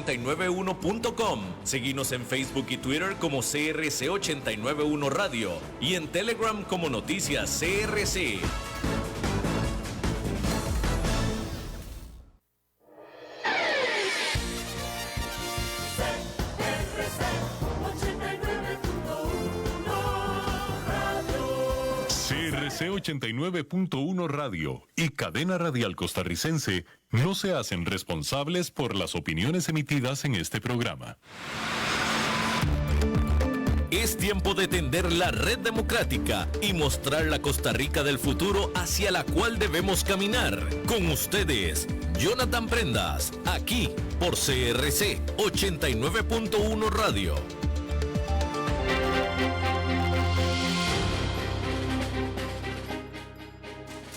891.com. Seguinos en Facebook y Twitter como CRC891 Radio y en Telegram como Noticias CRC. CRC 89.1 Radio y Cadena Radial Costarricense no se hacen responsables por las opiniones emitidas en este programa. Es tiempo de tender la red democrática y mostrar la Costa Rica del futuro hacia la cual debemos caminar. Con ustedes, Jonathan Prendas, aquí por CRC 89.1 Radio.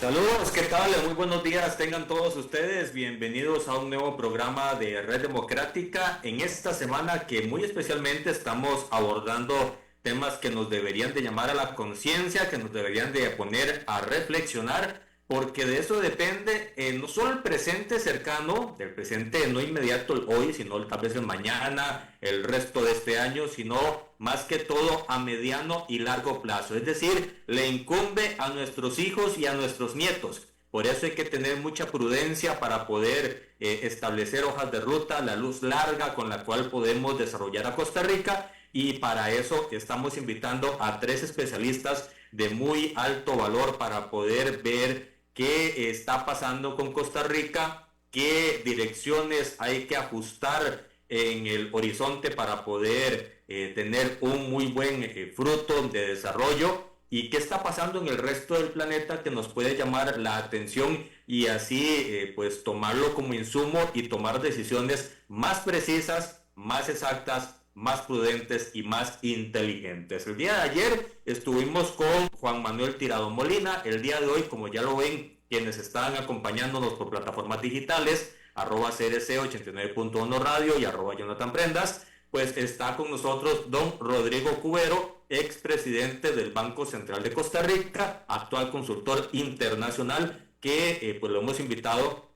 Saludos, ¿qué tal? Muy buenos días tengan todos ustedes. Bienvenidos a un nuevo programa de Red Democrática. En esta semana que muy especialmente estamos abordando temas que nos deberían de llamar a la conciencia, que nos deberían de poner a reflexionar, porque de eso depende no solo el presente cercano, del presente no inmediato el hoy, sino tal vez el mañana, el resto de este año, sino más que todo a mediano y largo plazo. Es decir, le incumbe a nuestros hijos y a nuestros nietos. Por eso hay que tener mucha prudencia para poder establecer hojas de ruta, la luz larga con la cual podemos desarrollar a Costa Rica, y para eso estamos invitando a 3 especialistas de muy alto valor para poder ver qué está pasando con Costa Rica, qué direcciones hay que ajustar en el horizonte para poder tener un muy buen fruto de desarrollo, y qué está pasando en el resto del planeta que nos puede llamar la atención, y así pues tomarlo como insumo y tomar decisiones más precisas, más exactas, más prudentes y más inteligentes. El día de ayer estuvimos con Juan Manuel Tirado Molina. El día de hoy, como ya lo ven quienes están acompañándonos por plataformas digitales, @CRC89.1 Radio y @Jonathan Prendas, pues está con nosotros don Rodrigo Cubero, expresidente del Banco Central de Costa Rica, actual consultor internacional, que pues lo hemos invitado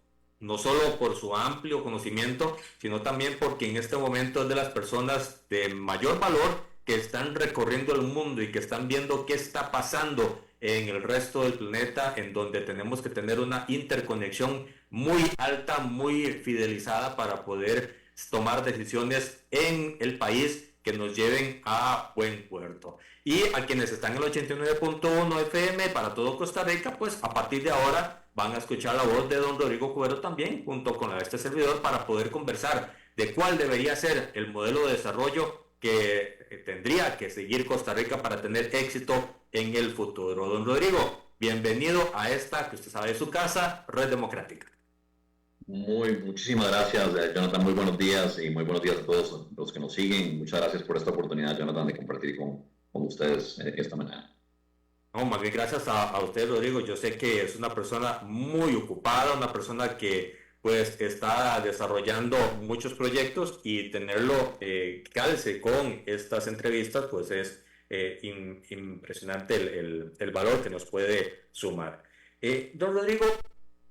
no solo por su amplio conocimiento, sino también porque en este momento es de las personas de mayor valor que están recorriendo el mundo y que están viendo qué está pasando en el resto del planeta, en donde tenemos que tener una interconexión muy alta, muy fidelizada para poder tomar decisiones en el país que nos lleven a buen puerto. Y a quienes están en el 89.1 FM para todo Costa Rica, pues a partir de ahora van a escuchar la voz de don Rodrigo Cubero también, junto con la de este servidor, para poder conversar de cuál debería ser el modelo de desarrollo que tendría que seguir Costa Rica para tener éxito en el futuro. Don Rodrigo, bienvenido a esta, que usted sabe, de su casa, Red Democrática. Muchísimas gracias, Jonathan. Muy buenos días y muy buenos días a todos los que nos siguen. Muchas gracias por esta oportunidad, Jonathan, de compartir con ustedes esta mañana. No, más bien gracias a usted, Rodrigo. Yo sé que es una persona muy ocupada, una persona que pues está desarrollando muchos proyectos, y tenerlo calce con estas entrevistas pues es impresionante el valor que nos puede sumar. Don Rodrigo,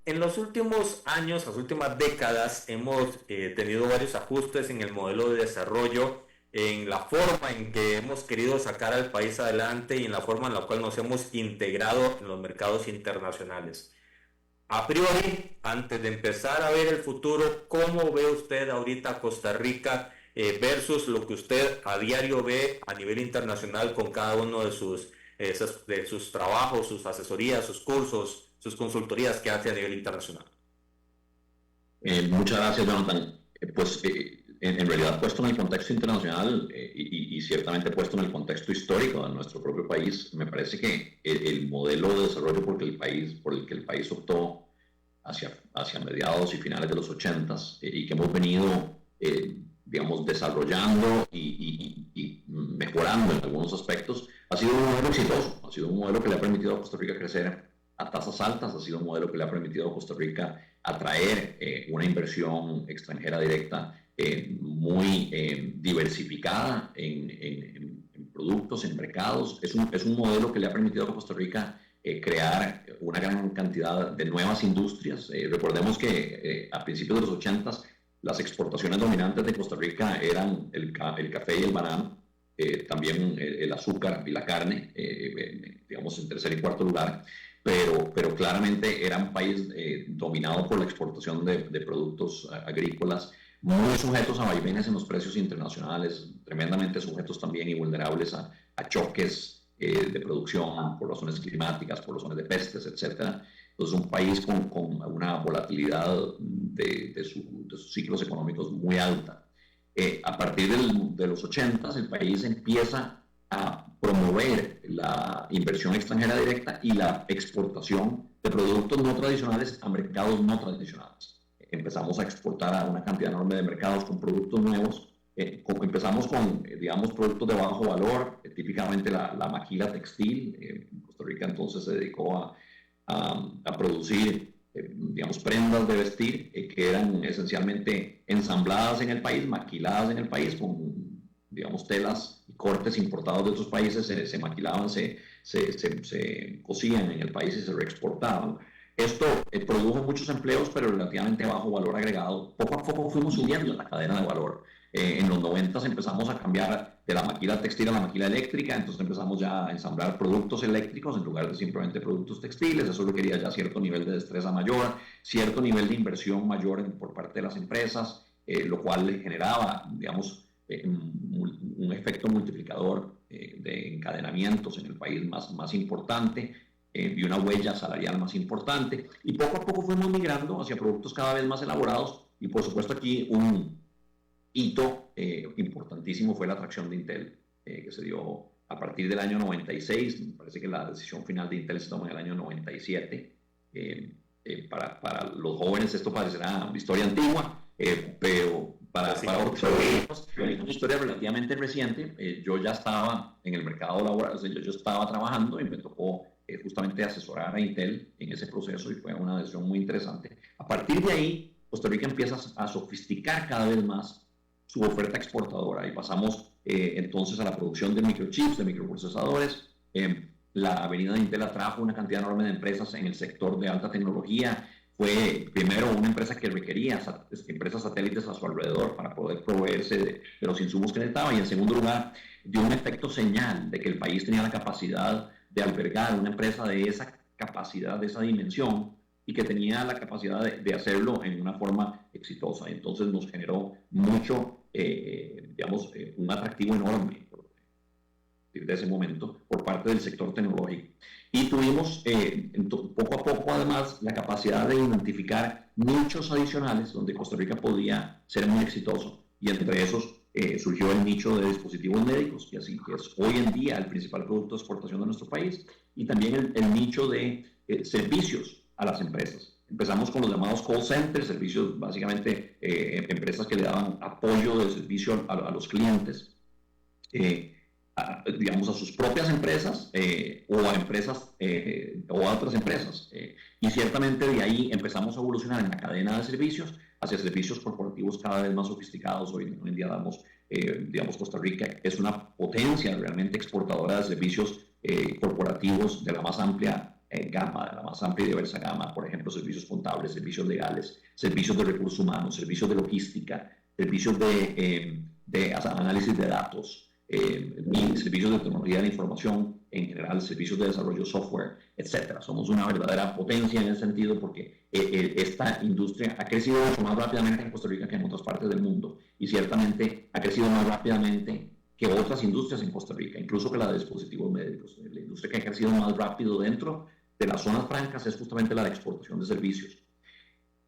en los últimos años, las últimas décadas, hemos tenido varios ajustes en el modelo de desarrollo, en la forma en que hemos querido sacar al país adelante y en la forma en la cual nos hemos integrado en los mercados internacionales. A priori, antes de empezar a ver el futuro, ¿cómo ve usted ahorita Costa Rica versus lo que usted a diario ve a nivel internacional con cada uno de sus trabajos, sus asesorías, sus cursos, sus consultorías que hace a nivel internacional? Muchas gracias, Jonathan. En realidad, puesto en el contexto internacional y ciertamente puesto en el contexto histórico de nuestro propio país, me parece que el modelo de desarrollo por el que el país optó hacia mediados y finales de los 80s y que hemos venido, desarrollando y mejorando en algunos aspectos, ha sido un modelo exitoso, ha sido un modelo que le ha permitido a Costa Rica crecer a tasas altas, ha sido un modelo que le ha permitido a Costa Rica atraer una inversión extranjera directa muy diversificada en productos, en mercados. Es un modelo que le ha permitido a Costa Rica crear una gran cantidad de nuevas industrias. Recordemos que a principios de los 80s las exportaciones dominantes de Costa Rica eran el café y el banano, también el azúcar y la carne, digamos en tercer y cuarto lugar, pero claramente era un país dominado por la exportación de productos agrícolas, muy sujetos a vaivenes en los precios internacionales, tremendamente sujetos también y vulnerables a choques de producción por razones climáticas, por razones de pestes, etc. Entonces, un país con una volatilidad de sus ciclos económicos muy alta. A partir de los 80s, el país empieza a promover la inversión extranjera directa y la exportación de productos no tradicionales a mercados no tradicionales. Empezamos a exportar a una cantidad enorme de mercados con productos nuevos. Empezamos con, digamos, productos de bajo valor, típicamente la maquila textil. Costa Rica entonces se dedicó a producir, digamos, prendas de vestir que eran esencialmente ensambladas en el país, maquiladas en el país, con, digamos, telas y cortes importados de otros países, se maquilaban, se cosían en el país y se reexportaban. Esto produjo muchos empleos, pero relativamente bajo valor agregado. Poco a poco fuimos subiendo en la cadena de valor. En los 90 empezamos a cambiar de la maquila textil a la maquila eléctrica, entonces empezamos ya a ensamblar productos eléctricos en lugar de simplemente productos textiles. Eso requería ya cierto nivel de destreza mayor, cierto nivel de inversión mayor por parte de las empresas, lo cual generaba, digamos, un efecto multiplicador de encadenamientos en el país más importante. Y una huella salarial más importante, y poco a poco fuimos migrando hacia productos cada vez más elaborados, y por supuesto aquí un hito importantísimo fue la atracción de Intel, que se dio a partir del año 96, me parece que la decisión final de Intel se toma en el año 97, para los jóvenes esto parecerá una historia antigua, pero para otros es una historia relativamente reciente. Yo ya estaba en el mercado laboral, o sea, yo estaba trabajando y me tocó justamente asesorar a Intel en ese proceso, y fue una decisión muy interesante. A partir de ahí, Costa Rica empieza a sofisticar cada vez más su oferta exportadora, y pasamos entonces a la producción de microchips, de microprocesadores. La avenida de Intel atrajo una cantidad enorme de empresas en el sector de alta tecnología. Fue primero una empresa que requería empresas satélites a su alrededor para poder proveerse de los insumos que necesitaba, y en segundo lugar dio un efecto señal de que el país tenía la capacidad de albergar una empresa de esa capacidad, de esa dimensión, y que tenía la capacidad de hacerlo en una forma exitosa. Y entonces nos generó mucho, digamos, un atractivo enorme desde ese momento por parte del sector tecnológico. Y tuvimos poco a poco además la capacidad de identificar nichos adicionales donde Costa Rica podía ser muy exitoso, y entre esos surgió el nicho de dispositivos médicos, que así que es hoy en día el principal producto de exportación de nuestro país, y también el nicho de servicios a las empresas. Empezamos con los llamados call centers, servicios básicamente, empresas que le daban apoyo de servicio a los clientes, digamos, a sus propias empresas o a empresas o a otras empresas. Y ciertamente de ahí empezamos a evolucionar en la cadena de servicios hacia servicios corporativos cada vez más sofisticados. Hoy en día digamos, Costa Rica es una potencia realmente exportadora de servicios corporativos de la más amplia gama, de la más amplia y diversa gama. Por ejemplo, servicios contables, servicios legales, servicios de recursos humanos, servicios de logística, servicios de análisis de datos, servicios de tecnología de la información en general, servicios de desarrollo software, etc. Somos una verdadera potencia en ese sentido, porque esta industria ha crecido mucho más rápidamente en Costa Rica que en otras partes del mundo, y ciertamente ha crecido más rápidamente que otras industrias en Costa Rica, incluso que la de dispositivos médicos. La industria que ha crecido más rápido dentro de las zonas francas es justamente la de exportación de servicios.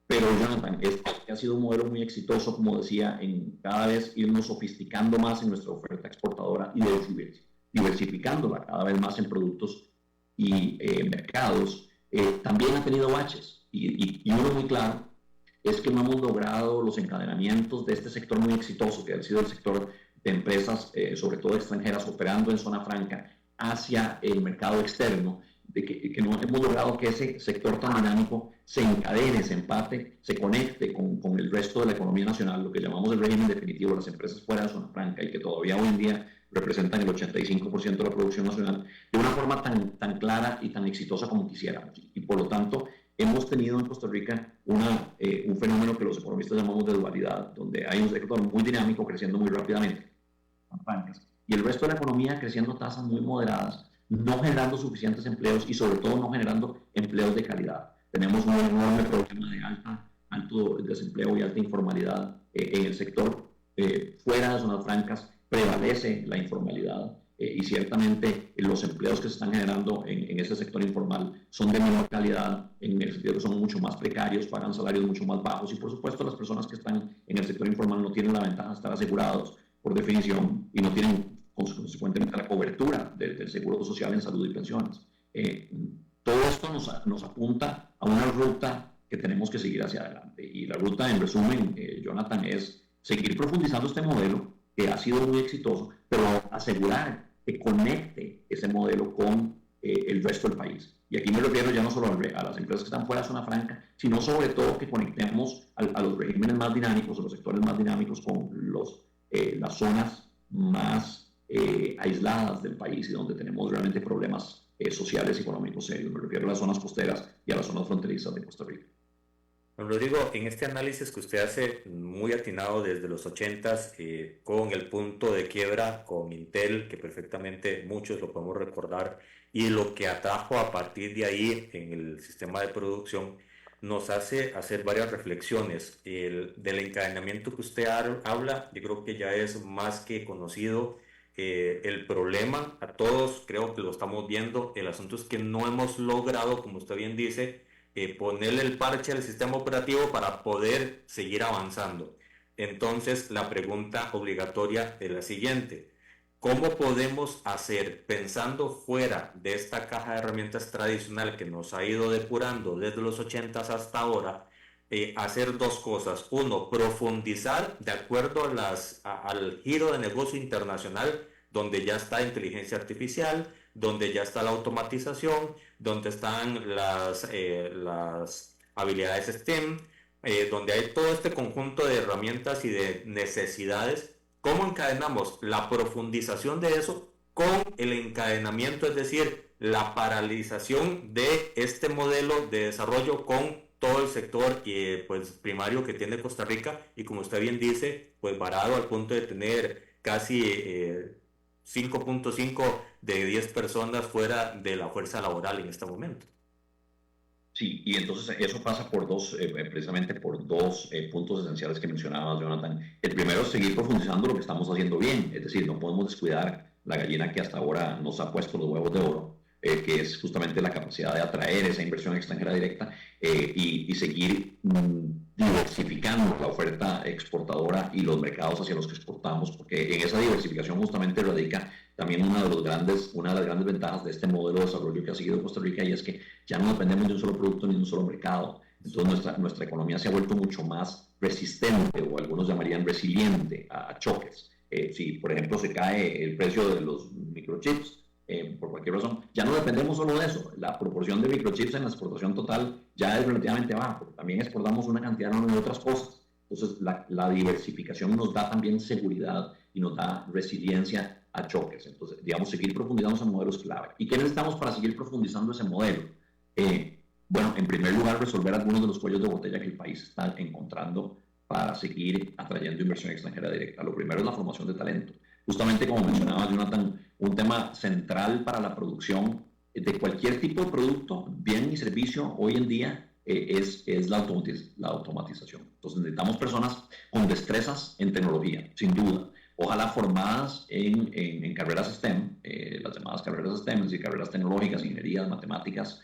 Pero, Jonathan, este ha sido un modelo muy exitoso, como decía, en cada vez irnos sofisticando más en nuestra oferta exportadora y diversificándola cada vez más en productos y mercados. También ha tenido baches, y uno muy claro es que no hemos logrado los encadenamientos de este sector muy exitoso, que ha sido el sector de empresas, sobre todo extranjeras, operando en zona franca hacia el mercado externo, de que no hemos logrado que ese sector tan dinámico se encadene, se empate, se conecte con el resto de la economía nacional, lo que llamamos el régimen definitivo, las empresas fuera de zona franca, y que todavía hoy en día representan el 85% de la producción nacional, de una forma tan clara y tan exitosa como quisiéramos. Y por lo tanto, hemos tenido en Costa Rica un fenómeno que los economistas llamamos de dualidad, donde hay un sector muy dinámico creciendo muy rápidamente, y el resto de la economía creciendo a tasas muy moderadas, no generando suficientes empleos y sobre todo no generando empleos de calidad. Tenemos un enorme problema de alto desempleo y alta informalidad en el sector. Fuera de zonas francas prevalece la informalidad y ciertamente los empleos que se están generando en ese sector informal son de menor calidad, en el sentido que son mucho más precarios, pagan salarios mucho más bajos y por supuesto las personas que están en el sector informal no tienen la ventaja de estar asegurados por definición y no tienen consecuentemente la cobertura del seguro social en salud y pensiones. Todo esto nos apunta a una ruta que tenemos que seguir hacia adelante y la ruta, en resumen, Jonathan, es seguir profundizando este modelo que ha sido muy exitoso, pero asegurar que conecte ese modelo con el resto del país. Y aquí me refiero ya no solo a las empresas que están fuera de zona franca, sino sobre todo que conectemos a los regímenes más dinámicos, a los sectores más dinámicos con las zonas más aisladas del país y donde tenemos realmente problemas sociales y económicos serios. Me refiero a las zonas costeras y a las zonas fronterizas de Costa Rica. Rodrigo, en este análisis que usted hace, muy atinado desde los 80s, con el punto de quiebra con Intel, que perfectamente muchos lo podemos recordar, y lo que atrajo a partir de ahí en el sistema de producción, nos hace hacer varias reflexiones. Del encadenamiento que usted habla, yo creo que ya es más que conocido. El problema, a todos creo que lo estamos viendo, el asunto es que no hemos logrado, como usted bien dice, ponerle el parche al sistema operativo para poder seguir avanzando. Entonces, la pregunta obligatoria es la siguiente: ¿cómo podemos hacer, pensando fuera de esta caja de herramientas tradicional que nos ha ido depurando desde los 80s hasta ahora, hacer dos cosas? Uno, profundizar de acuerdo al giro de negocio internacional, donde ya está inteligencia artificial, donde ya está la automatización, donde están las habilidades STEM, donde hay todo este conjunto de herramientas y de necesidades. ¿Cómo encadenamos la profundización de eso con el encadenamiento, es decir, la paralización de este modelo de desarrollo con todo el sector pues, primario que tiene Costa Rica y, como usted bien dice, pues varado al punto de tener casi 5.5 de 10 personas fuera de la fuerza laboral en este momento? Sí, y entonces eso pasa por precisamente por dos puntos esenciales que mencionabas, Jonathan. El primero es seguir profundizando lo que estamos haciendo bien, es decir, no podemos descuidar la gallina que hasta ahora nos ha puesto los huevos de oro, que es justamente la capacidad de atraer esa inversión extranjera directa y seguir diversificando la oferta exportadora y los mercados hacia los que exportamos, porque en esa diversificación justamente radica también una de las grandes ventajas de este modelo de desarrollo que ha seguido Costa Rica, y es que ya no dependemos de un solo producto ni de un solo mercado. Entonces nuestra economía se ha vuelto mucho más resistente, o algunos llamarían resiliente, a choques. Si, por ejemplo, se cae el precio de los microchips, por cualquier razón, ya no dependemos solo de eso. La proporción de microchips en la exportación total ya es relativamente baja, porque también exportamos una cantidad enorme de otras cosas. Entonces, la diversificación nos da también seguridad y nos da resiliencia a choques. Entonces, digamos, seguir profundizando ese modelo es clave. ¿Y qué necesitamos para seguir profundizando ese modelo? Bueno, en primer lugar, resolver algunos de los cuellos de botella que el país está encontrando para seguir atrayendo inversión extranjera directa. Lo primero es la formación de talento. Justamente como mencionaba Jonathan, un tema central para la producción de cualquier tipo de producto, bien y servicio, hoy en día es la automatización. Entonces necesitamos personas con destrezas en tecnología, sin duda. Ojalá formadas en carreras STEM, las llamadas carreras STEM, es decir, carreras tecnológicas, ingenierías, matemáticas,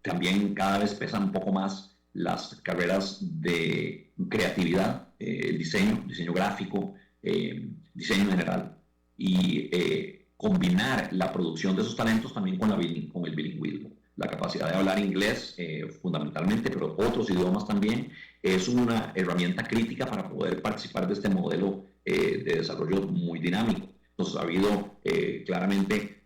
también cada vez pesan un poco más las carreras de creatividad, diseño gráfico, diseño en general, y combinar la producción de esos talentos también con el bilingüismo. La capacidad de hablar inglés fundamentalmente, pero otros idiomas también, es una herramienta crítica para poder participar de este modelo de desarrollo muy dinámico. Entonces ha habido claramente,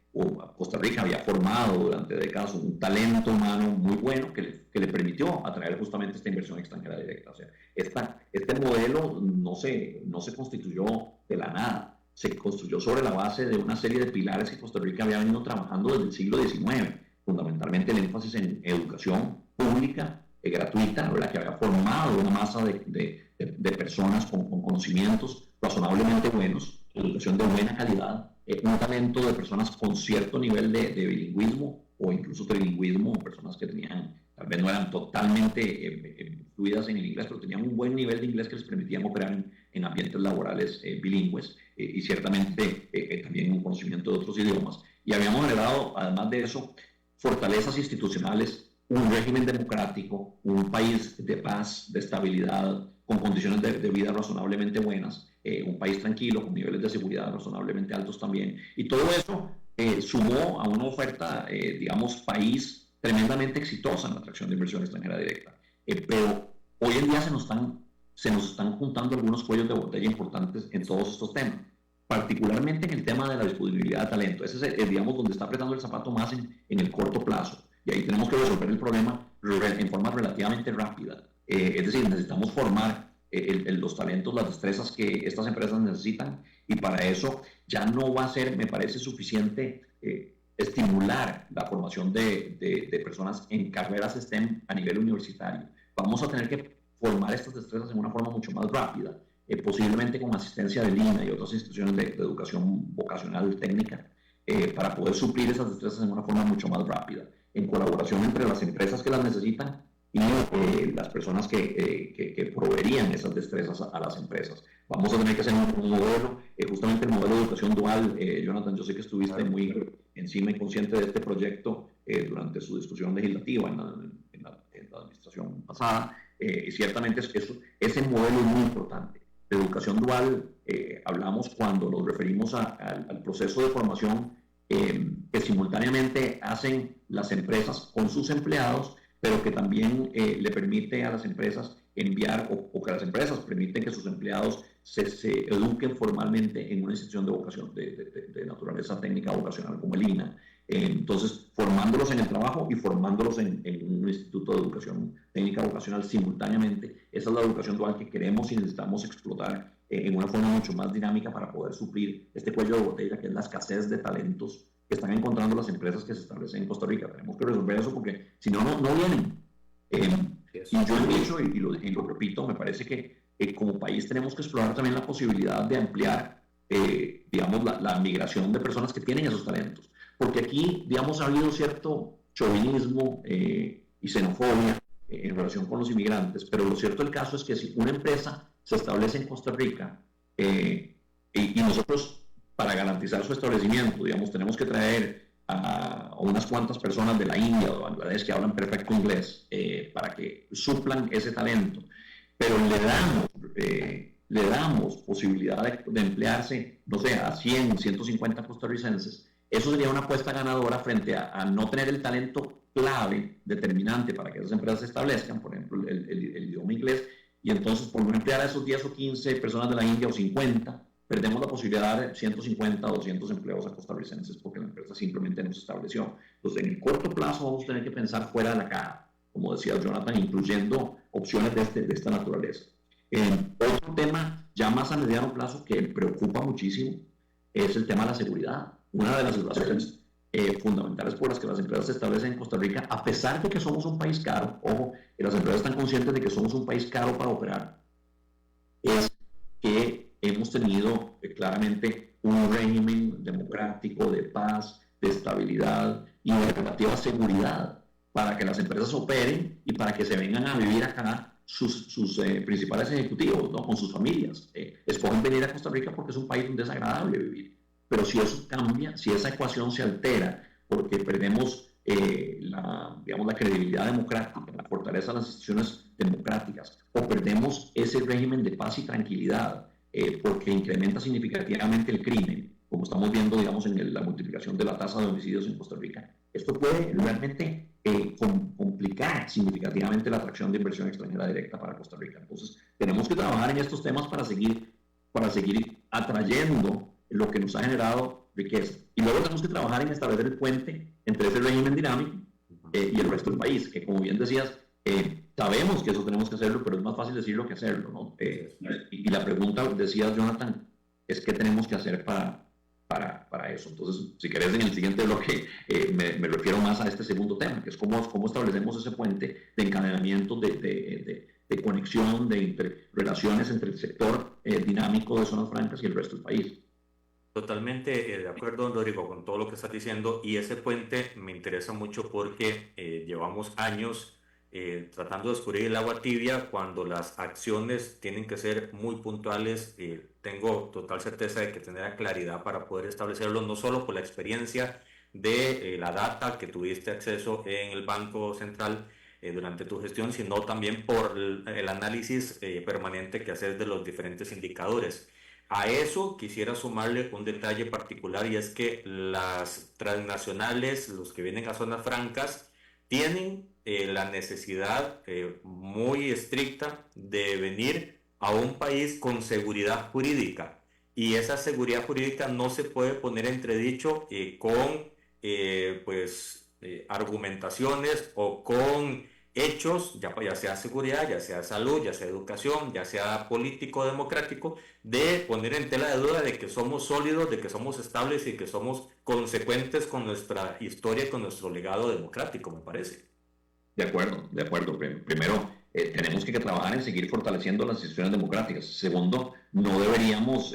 Costa Rica había formado durante décadas un talento humano muy bueno que le permitió atraer justamente esta inversión extranjera directa. O sea, este modelo no se constituyó de la nada, se construyó sobre la base de una serie de pilares que Costa Rica había venido trabajando desde el siglo XIX. fundamentalmente el énfasis en educación pública, gratuita, ¿verdad? Que había formado una masa de personas con conocimientos razonablemente buenos, educación de buena calidad, un talento de personas con cierto nivel de bilingüismo o incluso trilingüismo, personas que tenían, tal vez no eran totalmente fluidas en el inglés, pero tenían un buen nivel de inglés que les permitían operar en ambientes laborales bilingües y ciertamente también un conocimiento de otros idiomas. Y habíamos generado, además de eso, fortalezas institucionales, un régimen democrático, un país de paz, de estabilidad, con condiciones de vida razonablemente buenas, un país tranquilo, con niveles de seguridad razonablemente altos también. Y todo eso sumó a una oferta, digamos, país tremendamente exitosa en la atracción de inversión extranjera directa. Pero hoy en día se nos están juntando algunos cuellos de botella importantes en todos estos temas, particularmente en el tema de la disponibilidad de talento. Ese es digamos, donde está apretando el zapato más en el corto plazo. Y ahí tenemos que resolver el problema en forma relativamente rápida. Es decir, necesitamos formar los talentos, las destrezas que estas empresas necesitan, y para eso ya no va a ser, me parece, suficiente estimular la formación de personas en carreras STEM a nivel universitario. Vamos a tener que formar estas destrezas en una forma mucho más rápida, posiblemente con asistencia de Lina y otras instituciones de educación vocacional técnica, para poder suplir esas destrezas en una forma mucho más rápida, en colaboración entre las empresas que las necesitan y las personas que proveerían esas destrezas a las empresas. Vamos a tener que hacer un modelo, justamente el modelo de educación dual. Jonathan, yo sé que estuviste muy encima y consciente de este proyecto durante su discusión legislativa en la administración pasada, y ciertamente ese modelo es muy importante. De educación dual hablamos cuando nos referimos al proceso de formación que simultáneamente hacen las empresas con sus empleados, pero que también le permite a las empresas enviar, o que las empresas permiten que sus empleados se eduquen formalmente en una institución de vocación, de naturaleza técnica vocacional como el INA. Entonces, formándolos en el trabajo y formándolos en un instituto de educación técnica vocacional simultáneamente. Esa es la educación dual que queremos y necesitamos explotar en una forma mucho más dinámica para poder suplir este cuello de botella, que es la escasez de talentos que están encontrando las empresas que se establecen en Costa Rica. Tenemos que resolver eso porque si no, no vienen. Y yo he dicho, y lo repito, me parece que como país tenemos que explorar también la posibilidad de ampliar, digamos, la migración de personas que tienen esos talentos. Porque aquí, digamos, ha habido cierto chauvinismo y xenofobia en relación con los inmigrantes, pero lo cierto del caso es que si una empresa se establece en Costa Rica y nosotros, para garantizar su establecimiento, digamos, tenemos que traer a unas cuantas personas de la India o de Bangladesh que hablan perfecto inglés para que suplan ese talento, pero le damos posibilidad de emplearse, no sé, a 100, 150 costarricenses. Eso sería una apuesta ganadora frente a no tener el talento clave, determinante para que esas empresas se establezcan, por ejemplo, el idioma inglés, y entonces por no emplear a esos 10 o 15 personas de la India o 50, perdemos la posibilidad de 150 o 200 empleos a costarricenses porque la empresa simplemente no se estableció. Entonces, en el corto plazo vamos a tener que pensar fuera de la caja, como decía Jonathan, incluyendo opciones de esta naturaleza. Otro tema ya más a mediano plazo que preocupa muchísimo es el tema de la seguridad. Una de las razones fundamentales por las que las empresas se establecen en Costa Rica, a pesar de que somos un país caro, ojo, que las empresas están conscientes de que somos un país caro para operar, es que hemos tenido claramente un régimen democrático de paz, de estabilidad y de relativa seguridad para que las empresas operen y para que se vengan a vivir acá sus principales ejecutivos, ¿no? Con sus familias. Escogen venir a Costa Rica porque es un país donde es agradable vivir. Pero si eso cambia, si esa ecuación se altera porque perdemos la credibilidad democrática, la fortaleza de las instituciones democráticas, o perdemos ese régimen de paz y tranquilidad porque incrementa significativamente el crimen, como estamos viendo, digamos, en la multiplicación de la tasa de homicidios en Costa Rica, esto puede realmente complicar significativamente la atracción de inversión extranjera directa para Costa Rica. Entonces, tenemos que trabajar en estos temas para seguir atrayendo lo que nos ha generado riqueza. Y luego tenemos que trabajar en establecer el puente entre ese régimen dinámico y el resto del país, que como bien decías, sabemos que eso tenemos que hacerlo, pero es más fácil decirlo que hacerlo, ¿no? Y la pregunta, decías, Jonathan, es qué tenemos que hacer para para eso. Entonces, si querés, en el siguiente bloque me refiero más a este segundo tema, que es cómo establecemos ese puente de encadenamiento, de conexión, de relaciones entre el sector dinámico de zonas francas y el resto del país. Totalmente de acuerdo, don Rodrigo, con todo lo que estás diciendo, y ese puente me interesa mucho porque llevamos años tratando de descubrir el agua tibia cuando las acciones tienen que ser muy puntuales. Tengo total certeza de que tendrá claridad para poder establecerlo, no solo por la experiencia de la data que tuviste acceso en el Banco Central durante tu gestión, sino también por el análisis permanente que haces de los diferentes indicadores. A eso quisiera sumarle un detalle particular, y es que las transnacionales, los que vienen a zonas francas, tienen la necesidad muy estricta de venir a un país con seguridad jurídica, y esa seguridad jurídica no se puede poner entredicho con argumentaciones o con hechos, ya sea seguridad, ya sea salud, ya sea educación, ya sea político democrático, de poner en tela de duda de que somos sólidos, de que somos estables y que somos consecuentes con nuestra historia y con nuestro legado democrático, me parece. De acuerdo. Primero, tenemos que trabajar en seguir fortaleciendo las instituciones democráticas. Segundo, no deberíamos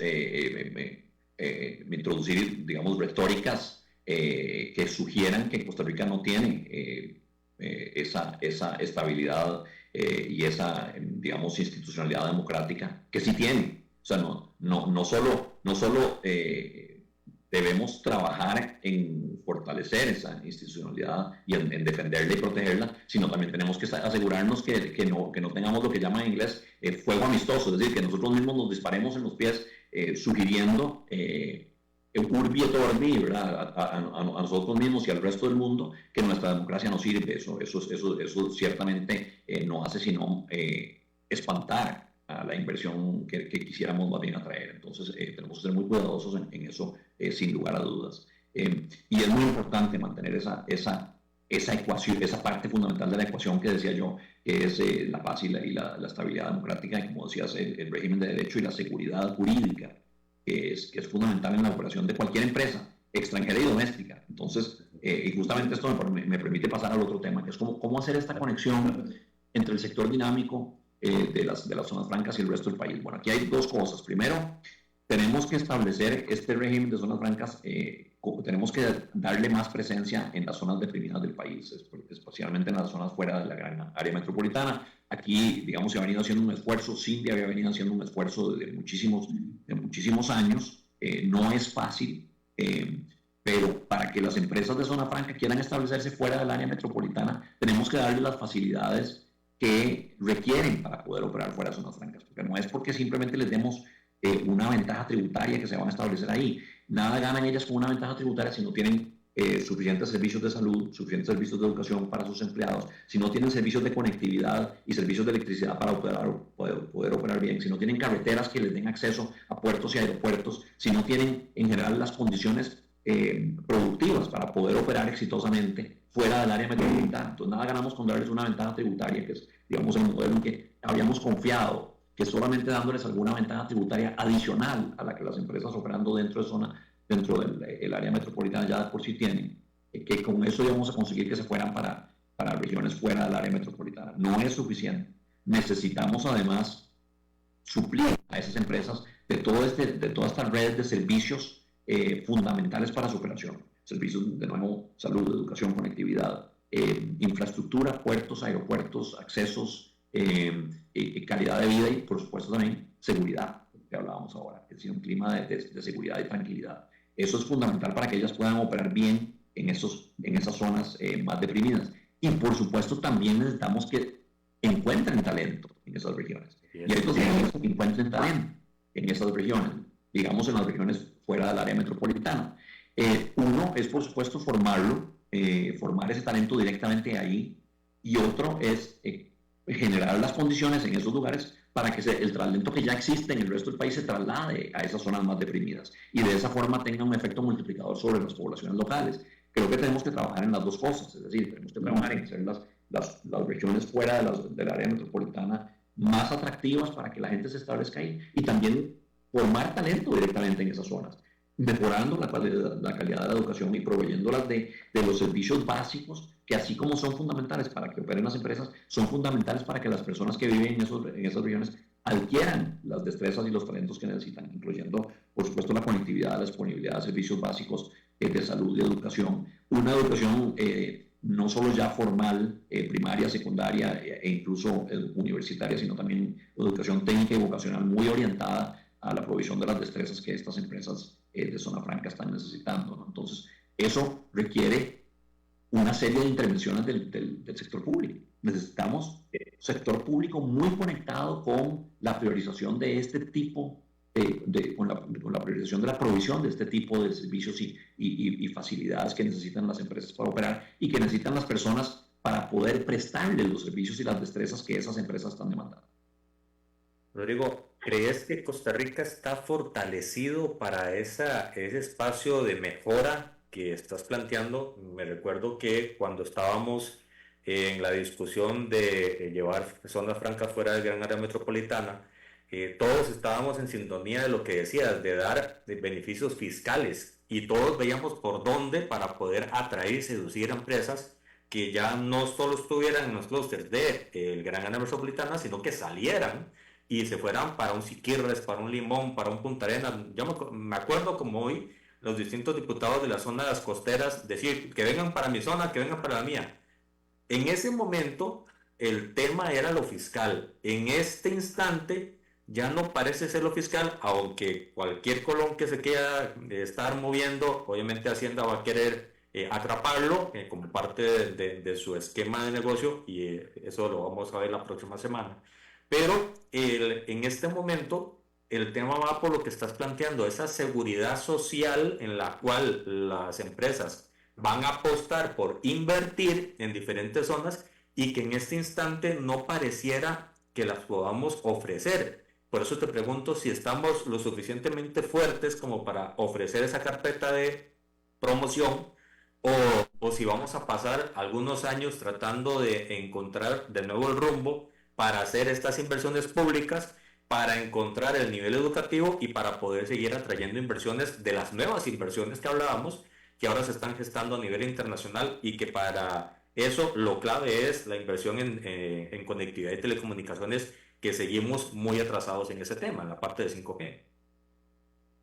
introducir, digamos, retóricas que sugieran que Costa Rica no tiene esa estabilidad y esa, digamos, institucionalidad democrática que sí tiene. O sea, no solo debemos trabajar en fortalecer esa institucionalidad y en defenderla y protegerla, sino también tenemos que asegurarnos que no tengamos lo que llaman en inglés fuego amistoso, es decir, que nosotros mismos nos disparemos en los pies sugiriendo urbi et orbi, ¿verdad? A nosotros mismos y al resto del mundo que nuestra democracia no sirve. Eso ciertamente no hace sino espantar a la inversión que quisiéramos más bien atraer. Entonces tenemos que ser muy cuidadosos en eso, sin lugar a dudas. Y es muy importante mantener esa ecuación, esa parte fundamental de la ecuación que decía yo, que es la paz y la estabilidad democrática, y como decías, el régimen de derecho y la seguridad jurídica, que es fundamental en la operación de cualquier empresa, extranjera y doméstica. Entonces, y justamente esto me permite pasar al otro tema, que es cómo hacer esta conexión entre el sector dinámico de las zonas francas y el resto del país. Bueno, aquí hay dos cosas. Primero, tenemos que establecer este régimen de zonas francas, tenemos que darle más presencia en las zonas deprimidas del país, especialmente en las zonas fuera de la gran área metropolitana. Aquí, digamos, se ha venido haciendo un esfuerzo, Cindy había venido haciendo un esfuerzo de muchísimos años. No es fácil, pero para que las empresas de zona franca quieran establecerse fuera del área metropolitana, tenemos que darles las facilidades que requieren para poder operar fuera de zonas francas, porque no es porque simplemente les demos una ventaja tributaria que se van a establecer ahí. Nada ganan ellas con una ventaja tributaria si no tienen suficientes servicios de salud, suficientes servicios de educación para sus empleados, si no tienen servicios de conectividad y servicios de electricidad para poder operar bien, si no tienen carreteras que les den acceso a puertos y aeropuertos, si no tienen en general las condiciones productivas para poder operar exitosamente fuera del área metropolitana. Entonces nada ganamos con darles una ventaja tributaria, que es, digamos, el modelo en que habíamos confiado, que solamente dándoles alguna ventaja tributaria adicional a la que las empresas operando dentro del área metropolitana ya por sí tienen, que con eso íbamos a conseguir que se fueran para regiones fuera del área metropolitana. No es suficiente. Necesitamos además suplir a esas empresas de toda esta red de servicios fundamentales para su operación. Servicios, de nuevo, salud, educación, conectividad, infraestructura, puertos, aeropuertos, accesos, calidad de vida y, por supuesto, también seguridad, que hablábamos ahora, es decir, un clima de seguridad y tranquilidad. Eso es fundamental para que ellas puedan operar bien en esas zonas más deprimidas. Y, por supuesto, también necesitamos que encuentren talento en esas regiones. Y hay dos cosas que encuentren talento en esas regiones, digamos, en las regiones fuera del área metropolitana. Uno es, por supuesto, formar ese talento directamente ahí, y otro es generar las condiciones en esos lugares para que el talento que ya existe en el resto del país se traslade a esas zonas más deprimidas y de esa forma tenga un efecto multiplicador sobre las poblaciones locales. Creo que tenemos que trabajar en las dos cosas, es decir, tenemos que trabajar en hacer las regiones fuera del área metropolitana más atractivas para que la gente se establezca ahí, y también formar talento directamente en esas zonas. mejorando la calidad de la educación y proveyéndolas de los servicios básicos que, así como son fundamentales para que operen las empresas, son fundamentales para que las personas que viven en esas regiones adquieran las destrezas y los talentos que necesitan, incluyendo, por supuesto, la conectividad, la disponibilidad de servicios básicos de salud y educación. Una educación no solo ya formal, primaria, secundaria e incluso universitaria, sino también educación técnica y vocacional muy orientada a la provisión de las destrezas que estas empresas de zona franca están necesitando, ¿no? Entonces, eso requiere una serie de intervenciones del sector público. Necesitamos un sector público muy conectado con la priorización de este tipo, con la priorización de la provisión de este tipo de servicios y facilidades que necesitan las empresas para operar y que necesitan las personas para poder prestarles los servicios y las destrezas que esas empresas están demandando. Rodrigo, ¿crees que Costa Rica está fortalecido para ese espacio de mejora que estás planteando? Me recuerdo que cuando estábamos en la discusión de llevar zonas francas fuera del gran área metropolitana, todos estábamos en sintonía de lo que decías, de dar beneficios fiscales, y todos veíamos por dónde para poder atraer y seducir a empresas que ya no solo estuvieran en los clústeres del gran área metropolitana, sino que salieran y se fueran para un Siquirres, para un Limón, para un Punta Arenas. Yo me acuerdo como hoy los distintos diputados de las zonas costeras decir que vengan para mi zona, que vengan para la mía. En ese momento el tema era lo fiscal. En este instante ya no parece ser lo fiscal, aunque cualquier colón que se quiera estar moviendo, obviamente Hacienda va a querer atraparlo como parte de su esquema de negocio, y eso lo vamos a ver la próxima semana. Pero en este momento el tema va por lo que estás planteando, esa seguridad social en la cual las empresas van a apostar por invertir en diferentes zonas y que en este instante no pareciera que las podamos ofrecer. Por eso te pregunto si estamos lo suficientemente fuertes como para ofrecer esa carpeta de promoción, o si vamos a pasar algunos años tratando de encontrar de nuevo el rumbo para hacer estas inversiones públicas, para encontrar el nivel educativo y para poder seguir atrayendo inversiones de las nuevas inversiones que hablábamos, que ahora se están gestando a nivel internacional, y que para eso lo clave es la inversión en conectividad y telecomunicaciones, que seguimos muy atrasados en ese tema, en la parte de 5G.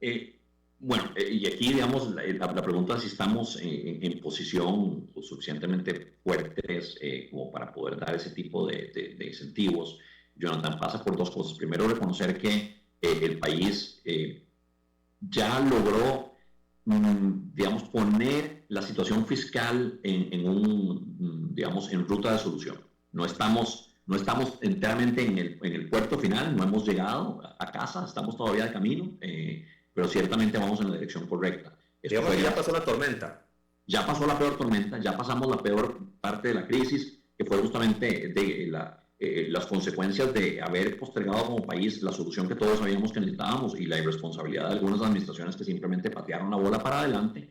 Y aquí, digamos, la pregunta es si estamos en posición suficientemente fuertes como para poder dar ese tipo de incentivos. Jonathan, pasa por dos cosas. Primero, reconocer que el país ya logró, digamos, poner la situación fiscal en ruta de solución. No estamos enteramente en el puerto final, no hemos llegado a casa, estamos todavía de camino, pero ciertamente vamos en la dirección correcta. Digamos que ya pasó la tormenta. Ya pasó la peor tormenta, ya pasamos la peor parte de la crisis, que fue justamente las consecuencias de haber postergado como país la solución que todos sabíamos que necesitábamos, y la irresponsabilidad de algunas administraciones que simplemente patearon la bola para adelante,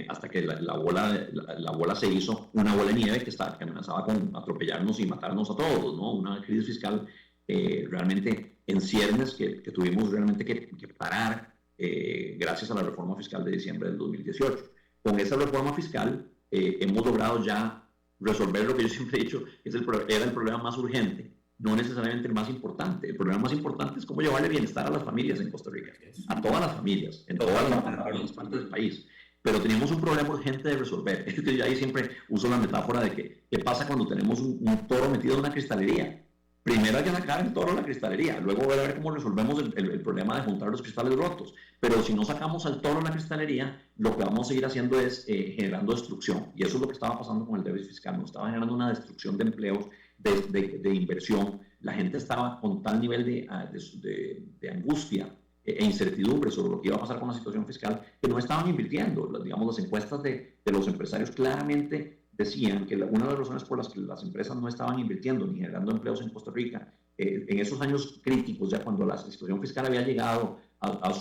hasta que la bola se hizo una bola de nieve que amenazaba con atropellarnos y matarnos a todos, ¿no? Una crisis fiscal realmente en ciernes que tuvimos realmente que parar gracias a la reforma fiscal de diciembre del 2018. Con esa reforma fiscal hemos logrado ya resolver lo que yo siempre he dicho, era el problema más urgente, no necesariamente el más importante. El problema más importante es cómo llevarle bienestar a las familias en Costa Rica, a todas las familias, en todas las partes del país. Pero teníamos un problema urgente de resolver. Yo ahí siempre uso la metáfora de que ¿qué pasa cuando tenemos un toro metido en una cristalería? Primero hay que sacar el toro de la cristalería, luego ver a ver cómo resolvemos el problema de juntar los cristales rotos. Pero si no sacamos al toro de la cristalería, lo que vamos a seguir haciendo es generando destrucción. Y eso es lo que estaba pasando con el déficit fiscal. Nos estaba generando una destrucción de empleos, de inversión. La gente estaba con tal nivel de angustia e incertidumbre sobre lo que iba a pasar con la situación fiscal, que no estaban invirtiendo. Las encuestas de los empresarios claramente decían que una de las razones por las que las empresas no estaban invirtiendo ni generando empleos en Costa Rica, en esos años críticos, ya cuando la situación fiscal había llegado a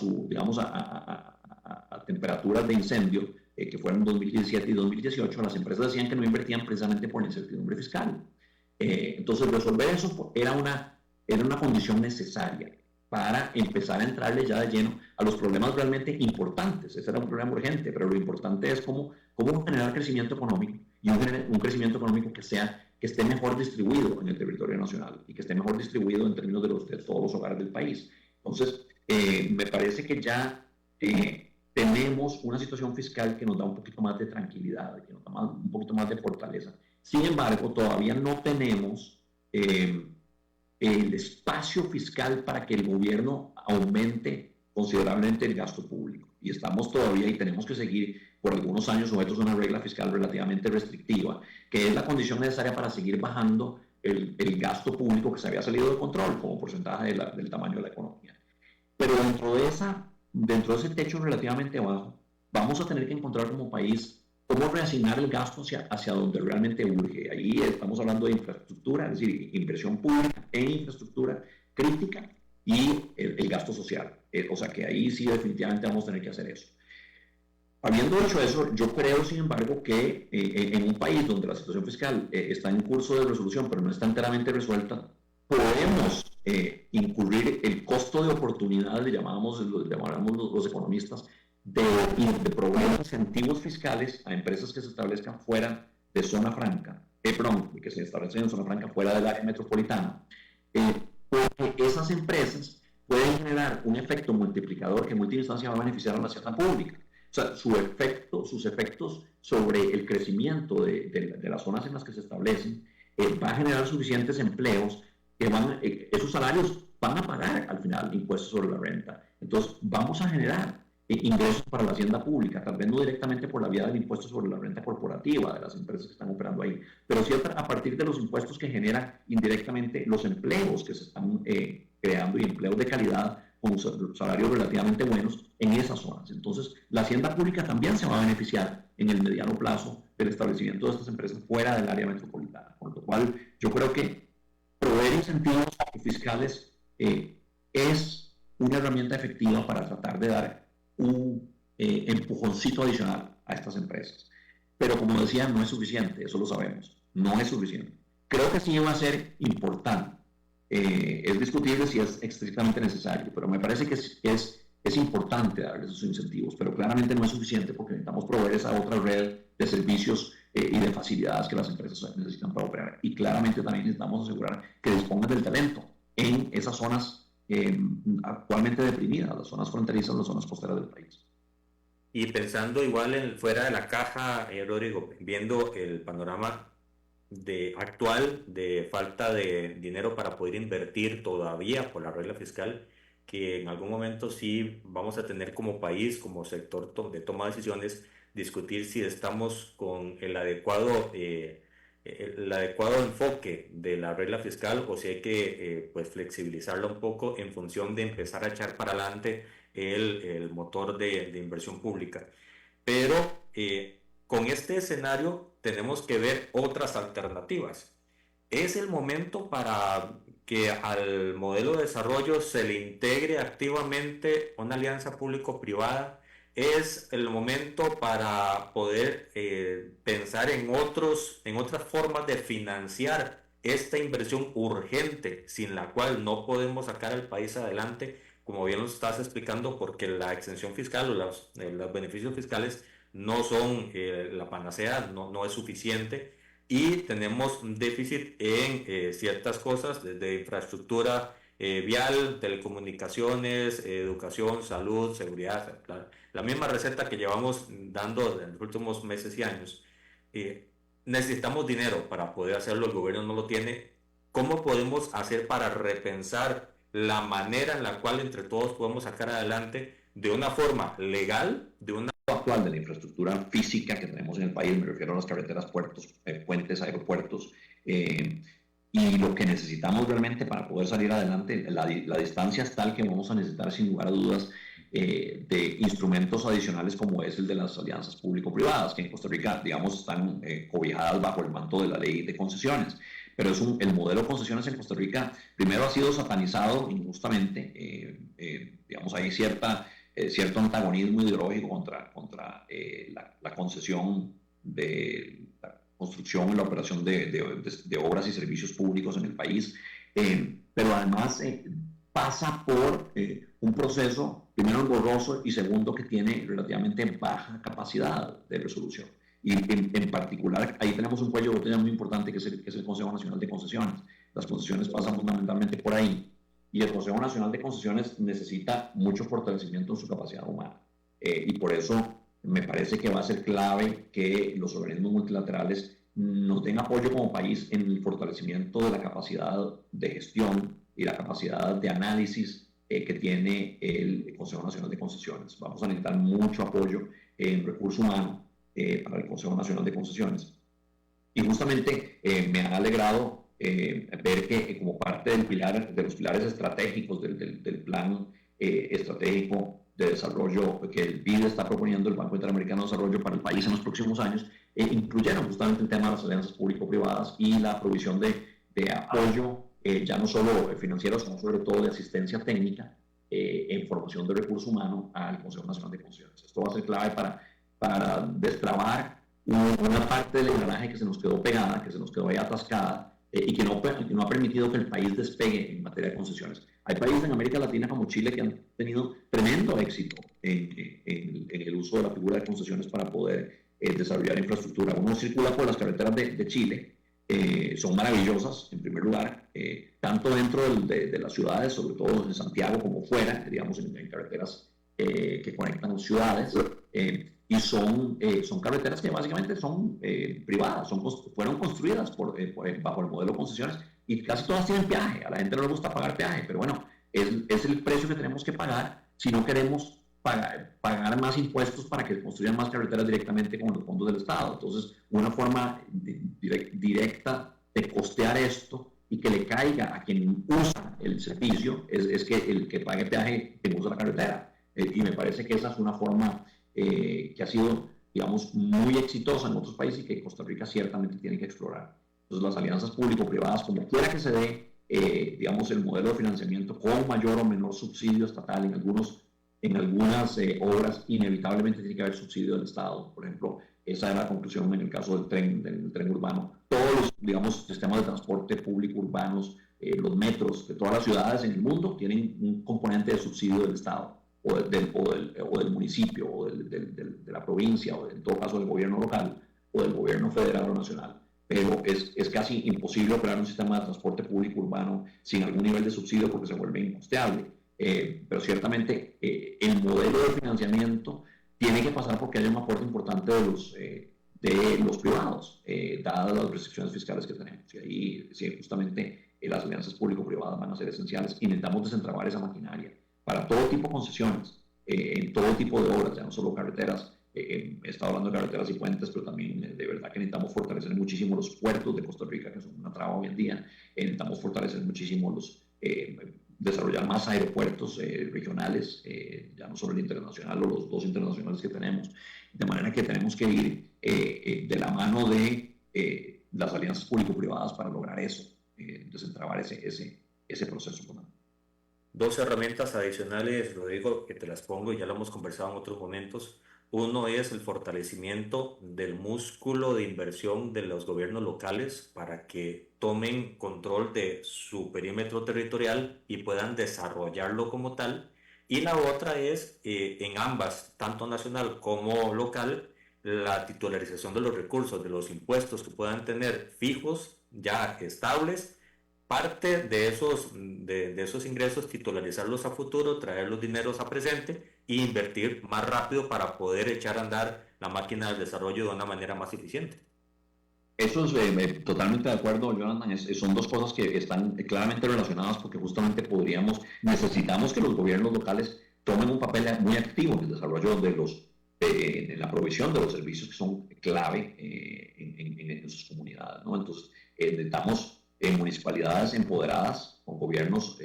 temperaturas de incendio, que fueron 2017 y 2018, las empresas decían que no invertían precisamente por la incertidumbre fiscal. Entonces, resolver eso era una condición necesaria. para empezar a entrarle ya de lleno a los problemas realmente importantes. Ese era un problema urgente, pero lo importante es cómo generar crecimiento económico y un crecimiento económico que esté mejor distribuido en el territorio nacional y que esté mejor distribuido en términos de todos los hogares del país. Entonces, me parece que ya tenemos una situación fiscal que nos da un poquito más de tranquilidad, que nos da un poquito más de fortaleza. Sin embargo, todavía no tenemos el espacio fiscal para que el gobierno aumente considerablemente el gasto público. Y estamos todavía y tenemos que seguir por algunos años sujetos a una regla fiscal relativamente restrictiva, que es la condición necesaria para seguir bajando el gasto público que se había salido de control como porcentaje del tamaño de la economía. Pero dentro de ese techo relativamente bajo, vamos a tener que encontrar como país cómo reasignar el gasto hacia donde realmente urge. Ahí estamos hablando de infraestructura, es decir, inversión pública en infraestructura crítica y el gasto social. O sea que ahí sí definitivamente vamos a tener que hacer eso. Habiendo hecho eso, yo creo, sin embargo, que en un país donde la situación fiscal está en curso de resolución, pero no está enteramente resuelta, podemos incurrir el costo de oportunidad, le llamamos los economistas, de proveer incentivos fiscales a empresas que se establezcan fuera de zona franca, que se establezcan en zona franca fuera del área metropolitana, porque esas empresas pueden generar un efecto multiplicador que en última instancia va a beneficiar a la hacienda pública. O sea, sus efectos sobre el crecimiento de las zonas en las que se establecen va a generar suficientes empleos que esos salarios van a pagar al final impuestos sobre la renta. Entonces, vamos a generar ingresos para la hacienda pública, tal vez no directamente por la vía del impuesto sobre la renta corporativa de las empresas que están operando ahí, pero sí a partir de los impuestos que generan indirectamente los empleos que se están creando y empleos de calidad con salarios relativamente buenos en esas zonas. Entonces, la hacienda pública también se va a beneficiar en el mediano plazo del establecimiento de estas empresas fuera del área metropolitana, con lo cual yo creo que proveer incentivos fiscales es una herramienta efectiva para tratar de dar un empujoncito adicional a estas empresas. Pero como decía, no es suficiente, eso lo sabemos, no es suficiente. Creo que sí va a ser importante. Es discutible si es estrictamente necesario, pero me parece que es importante darles esos incentivos, pero claramente no es suficiente porque necesitamos proveer esa otra red de servicios y de facilidades que las empresas necesitan para operar. Y claramente también necesitamos asegurar que dispongan del talento en esas zonas actualmente deprimidas, las zonas fronterizas, las zonas costeras del país. Y pensando igual fuera de la caja, Rodrigo, viendo el panorama actual de falta de dinero para poder invertir todavía por la regla fiscal, que en algún momento sí vamos a tener como país, como sector de toma de decisiones, discutir si estamos con el adecuado enfoque de la regla fiscal o si hay que pues flexibilizarla un poco en función de empezar a echar para adelante el motor de inversión pública. Pero con este escenario tenemos que ver otras alternativas. Es el momento para que al modelo de desarrollo se le integre activamente una alianza público-privada. Es el momento para poder pensar en otras formas de financiar esta inversión urgente, sin la cual no podemos sacar al país adelante, como bien nos estás explicando, porque la exención fiscal o los beneficios fiscales no son la panacea, no es suficiente, y tenemos un déficit en ciertas cosas, desde infraestructura vial, telecomunicaciones, educación, salud, seguridad, la misma receta que llevamos dando en los últimos meses y años. Necesitamos dinero para poder hacerlo, el gobierno no lo tiene. ¿Cómo podemos hacer para repensar la manera en la cual entre todos podemos sacar adelante de una forma legal, de una actual de la infraestructura física que tenemos en el país? Me refiero a las carreteras, puertos, puentes, aeropuertos, y lo que necesitamos realmente para poder salir adelante. La distancia es tal que vamos a necesitar, sin lugar a dudas, de instrumentos adicionales como es el de las alianzas público-privadas, que en Costa Rica, digamos, están cobijadas bajo el manto de la ley de concesiones. Pero el modelo de concesiones en Costa Rica primero ha sido satanizado injustamente. Digamos, hay cierto antagonismo ideológico contra la concesión de la construcción y la operación de obras y servicios públicos en el país. Pero además pasa por un proceso, primero engorroso y segundo que tiene relativamente baja capacidad de resolución. Y en particular, ahí tenemos un cuello de botella muy importante que es el Consejo Nacional de Concesiones. Las concesiones pasan fundamentalmente por ahí. Y el Consejo Nacional de Concesiones necesita mucho fortalecimiento en su capacidad humana. Y por eso me parece que va a ser clave que los organismos multilaterales nos den apoyo como país en el fortalecimiento de la capacidad de gestión y la capacidad de análisis que tiene el Consejo Nacional de Concesiones. Vamos a necesitar mucho apoyo en recurso humano para el Consejo Nacional de Concesiones. Y justamente me ha alegrado ver que como parte de los pilares estratégicos del plan estratégico de desarrollo que el BID está proponiendo, el Banco Interamericano de Desarrollo para el país en los próximos años, incluyeron justamente el tema de las alianzas público-privadas y la provisión de apoyo, ya no solo financiero, sino sobre todo de asistencia técnica en formación de recurso humano al Consejo Nacional de Concesiones. Esto va a ser clave para destrabar una parte del engranaje que se nos quedó pegada, que se nos quedó ahí atascada, y que no ha permitido que el país despegue en materia de concesiones. Hay países en América Latina como Chile que han tenido tremendo éxito en el uso de la figura de concesiones para poder desarrollar infraestructura. Uno circula por las carreteras de Chile, son maravillosas, en primer lugar, tanto dentro de las ciudades, sobre todo en Santiago, como fuera, digamos, en carreteras que conectan ciudades, y son carreteras que básicamente son privadas, fueron construidas bajo el modelo de concesiones, y casi todas tienen peaje. A la gente no le gusta pagar peaje, pero bueno, es el precio que tenemos que pagar si no queremos pagar más impuestos para que construyan más carreteras directamente con los fondos del Estado. Entonces, una forma directa de costear esto y que le caiga a quien usa el servicio es que el que pague peaje que usa la carretera. Y me parece que esa es una forma que ha sido, digamos, muy exitosa en otros países y que Costa Rica ciertamente tiene que explorar. Entonces, las alianzas público-privadas, como quiera que se dé, digamos, el modelo de financiamiento con mayor o menor subsidio estatal en algunas obras, inevitablemente tiene que haber subsidio del Estado. Por ejemplo, esa es la conclusión en el caso del tren urbano. Todos los, digamos, sistemas de transporte público urbanos, los metros de todas las ciudades en el mundo tienen un componente de subsidio del Estado, o del municipio, o de la provincia, o en todo caso del gobierno local, o del gobierno federal o nacional. Pero es casi imposible operar un sistema de transporte público urbano sin algún nivel de subsidio porque se vuelve incosteable. Pero ciertamente el modelo de financiamiento tiene que pasar porque haya un aporte importante de los privados, dadas las restricciones fiscales que tenemos. Y ahí sí, justamente las alianzas público-privadas van a ser esenciales. Y necesitamos desentrabar esa maquinaria para todo tipo de concesiones, en todo tipo de obras, ya no solo carreteras. He estado hablando de carreteras y puentes, pero también de verdad que necesitamos fortalecer muchísimo los puertos de Costa Rica, que son una traba hoy en día. Necesitamos fortalecer muchísimo desarrollar más aeropuertos regionales, ya no solo el internacional o los 2 internacionales que tenemos. De manera que tenemos que ir de la mano de las alianzas público-privadas para lograr eso, desentrabar ese proceso. 2 herramientas adicionales, Rodrigo, que te las pongo y ya lo hemos conversado en otros momentos. Uno es el fortalecimiento del músculo de inversión de los gobiernos locales para que tomen control de su perímetro territorial y puedan desarrollarlo como tal. Y la otra es, en ambas, tanto nacional como local, la titularización de los recursos, de los impuestos que puedan tener fijos, ya estables, parte de esos ingresos, titularizarlos a futuro, traer los dineros a presente e invertir más rápido para poder echar a andar la máquina del desarrollo de una manera más eficiente. Eso es totalmente de acuerdo, Jonathan. Son 2 cosas que están claramente relacionadas porque justamente necesitamos que los gobiernos locales tomen un papel muy activo en el desarrollo en la provisión de los servicios que son clave en sus comunidades, ¿no? Entonces, necesitamos municipalidades empoderadas, con gobiernos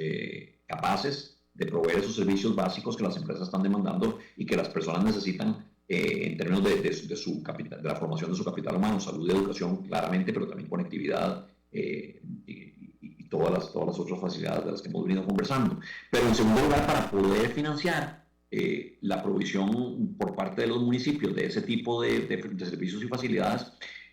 capaces de proveer esos servicios básicos que las empresas están demandando y que las personas necesitan en términos de la formación de su capital humano, salud y educación claramente, pero también conectividad y todas las otras facilidades de las que hemos venido conversando. Pero en segundo lugar, para poder financiar la provisión por parte de los municipios de ese tipo de servicios y facilidades,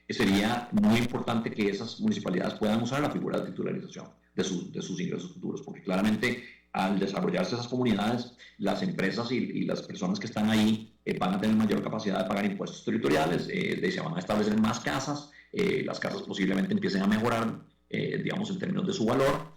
sería muy importante que esas municipalidades puedan usar la figura de titularización de sus ingresos futuros, porque claramente al desarrollarse esas comunidades, las empresas y las personas que están ahí van a tener mayor capacidad de pagar impuestos territoriales, se van a establecer más casas, las casas posiblemente empiecen a mejorar, digamos, en términos de su valor.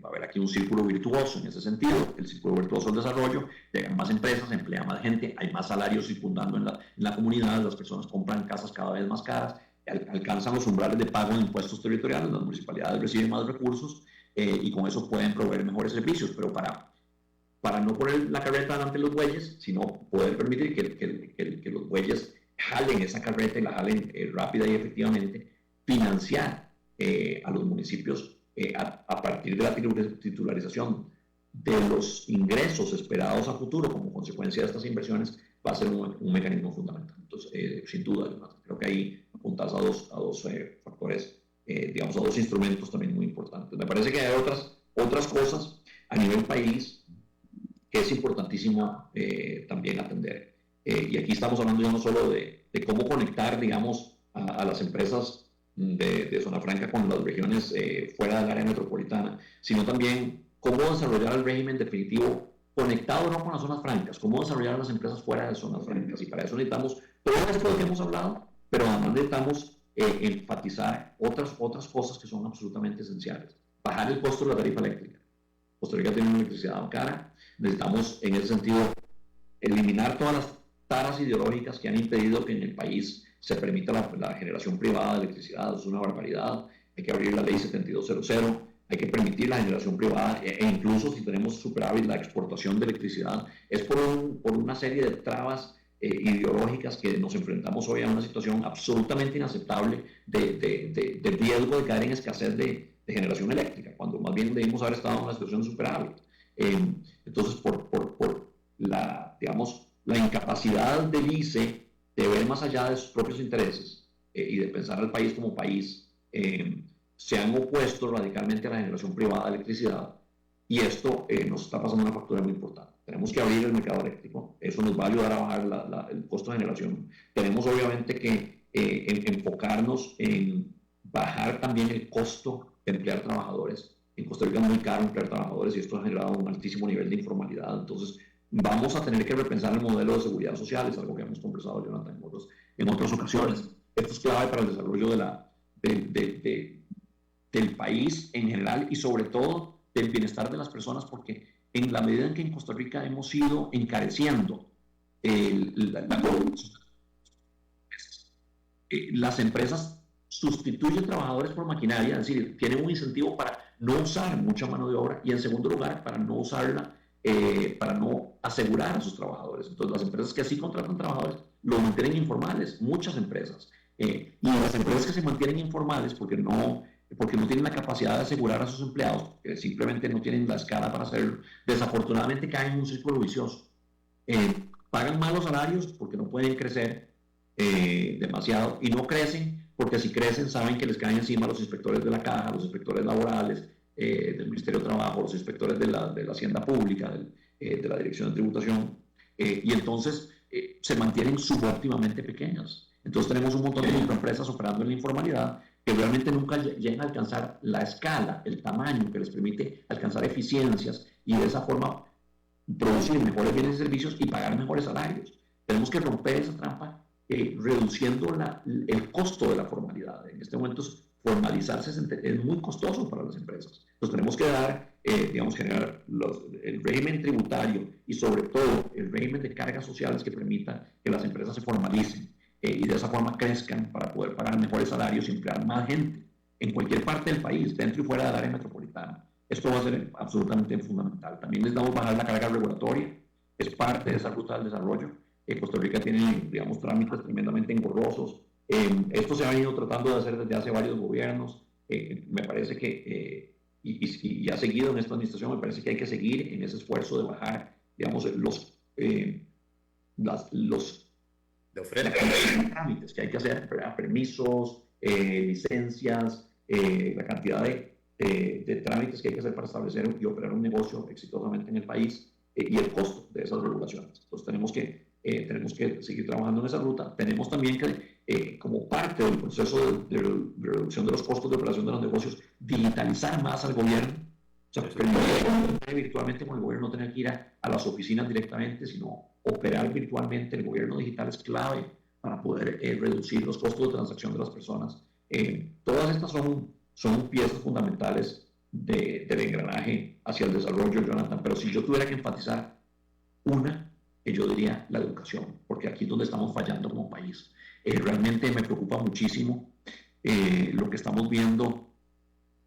Va a haber aquí un círculo virtuoso en ese sentido, el círculo virtuoso del desarrollo, llegan más empresas, emplea más gente, hay más salarios circundando en la comunidad, las personas compran casas cada vez más caras, alcanzan los umbrales de pago de impuestos territoriales, las municipalidades reciben más recursos y con eso pueden proveer mejores servicios, pero para no poner la carreta delante de los bueyes, sino poder permitir que los bueyes jalen esa carreta y la jalen rápida y efectivamente, financiar a los municipios a partir de la titularización de los ingresos esperados a futuro como consecuencia de estas inversiones va a ser un mecanismo fundamental. Entonces, sin duda, Jonathan, creo que ahí apuntas a dos factores, digamos, a dos instrumentos también muy importantes. Me parece que hay otras cosas a nivel país que es importantísimo también atender. Y aquí estamos hablando ya no solo de cómo conectar, digamos, a las empresas de Zona Franca con las regiones fuera del área metropolitana, sino también cómo desarrollar el régimen definitivo conectado no con las zonas francas, cómo desarrollar las empresas fuera de zonas francas. Y para eso necesitamos todo esto que hemos hablado, pero además necesitamos enfatizar otras cosas que son absolutamente esenciales. Bajar el costo de la tarifa eléctrica. Costa Rica tiene una electricidad cara. Necesitamos, en ese sentido, eliminar todas las taras ideológicas que han impedido que en el país se permita la generación privada de electricidad. Es una barbaridad. Hay que abrir la ley 7200, hay que permitir la generación privada e incluso si tenemos superávit la exportación de electricidad. Es por una serie de trabas ideológicas que nos enfrentamos hoy a una situación absolutamente inaceptable de riesgo de caer en escasez de generación eléctrica, cuando más bien debimos haber estado en una situación de superávit. Entonces, por la incapacidad del ICE de ver más allá de sus propios intereses y de pensar al país como país, se han opuesto radicalmente a la generación privada de electricidad y esto nos está pasando una factura muy importante. Tenemos que abrir el mercado eléctrico, eso nos va a ayudar a bajar el costo de generación. Tenemos obviamente que enfocarnos en bajar también el costo de emplear trabajadores. En Costa Rica es muy caro emplear trabajadores y esto ha generado un altísimo nivel de informalidad. Entonces, vamos a tener que repensar el modelo de seguridad social, es algo que hemos conversado, Jonathan, en otras ocasiones. Esto es clave para el desarrollo del país en general y sobre todo del bienestar de las personas, porque en la medida en que en Costa Rica hemos ido encareciendo las empresas sustituyen trabajadores por maquinaria, es decir, tienen un incentivo para no usar mucha mano de obra y en segundo lugar para no usarla, para no asegurar a sus trabajadores. Entonces las empresas que así contratan trabajadores los mantienen informales, muchas empresas, y las empresas que se mantienen informales porque no tienen la capacidad de asegurar a sus empleados, que simplemente no tienen la escala para hacerlo, desafortunadamente caen en un círculo vicioso. Pagan malos salarios porque no pueden crecer demasiado y no crecen porque si crecen saben que les caen encima los inspectores de la caja, los inspectores laborales, del Ministerio de Trabajo, los inspectores de la Hacienda Pública, de la Dirección de Tributación, y entonces se mantienen subóptimamente pequeñas. Entonces tenemos un montón de microempresas operando en la informalidad que realmente nunca llegan a alcanzar la escala, el tamaño que les permite alcanzar eficiencias y de esa forma producir mejores bienes y servicios y pagar mejores salarios. Tenemos que romper esa trampa reduciendo el costo de la formalidad. En este momento formalizarse es muy costoso para las empresas. Entonces tenemos que generar el régimen tributario y sobre todo el régimen de cargas sociales que permita que las empresas se formalicen y de esa forma crezcan para poder pagar mejores salarios y emplear más gente en cualquier parte del país, dentro y fuera del área metropolitana. Esto va a ser absolutamente fundamental. También necesitamos bajar la carga regulatoria, es parte de esa ruta del desarrollo. Costa Rica tiene, trámites tremendamente engorrosos. Esto se ha venido tratando de hacer desde hace varios gobiernos. Me parece que, y ha seguido en esta administración, me parece que hay que seguir en ese esfuerzo de bajar, los trámites que hay que hacer, permisos, licencias, la cantidad de trámites que hay que hacer para establecer y operar un negocio exitosamente en el país y el costo de esas regulaciones. Entonces tenemos que seguir trabajando en esa ruta. Tenemos también que, como parte del proceso de reducción de los costos de operación de los negocios, digitalizar más al gobierno. O sea, permitiría virtualmente con el gobierno, no tener que ir a las oficinas directamente, sino operar virtualmente. El gobierno digital es clave para poder reducir los costos de transacción de las personas. Todas estas son piezas fundamentales del engranaje hacia el desarrollo, Jonathan. Pero si yo tuviera que enfatizar una, yo diría la educación, porque aquí es donde estamos fallando como país. Realmente me preocupa muchísimo lo que estamos viendo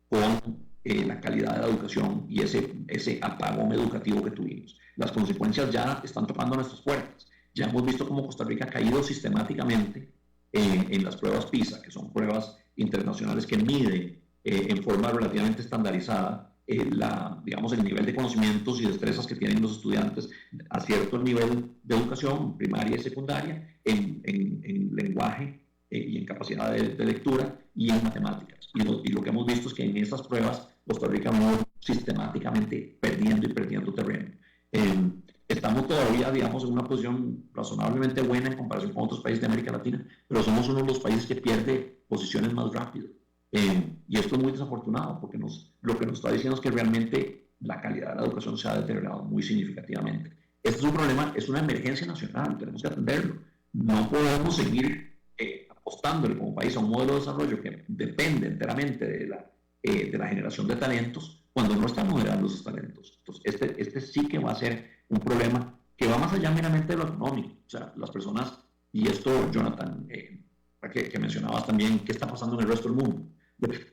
con la calidad de la educación y ese apagón educativo que tuvimos. Las consecuencias ya están tocando nuestras puertas. Ya hemos visto cómo Costa Rica ha caído sistemáticamente en las pruebas PISA, que son pruebas internacionales que miden en forma relativamente estandarizada digamos, el nivel de conocimientos y destrezas que tienen los estudiantes a cierto nivel de educación primaria y secundaria, en lenguaje y en capacidad de lectura y en matemáticas. Y lo que hemos visto es que en estas pruebas Costa Rica va sistemáticamente perdiendo terreno. Estamos todavía, digamos, en una posición razonablemente buena en comparación con otros países de América Latina, pero somos uno de los países que pierde posiciones más rápido. Y esto es muy desafortunado, porque lo que nos está diciendo es que realmente la calidad de la educación se ha deteriorado muy significativamente. Este es un problema, es una emergencia nacional, tenemos que atenderlo. No podemos seguir apostándole como país a un modelo de desarrollo que depende enteramente de la generación de talentos, cuando no estamos generando esos talentos. Entonces, este sí que va a ser un problema que va más allá meramente de lo económico. O sea, las personas, y esto, Jonathan, que mencionabas también, qué está pasando en el resto del mundo.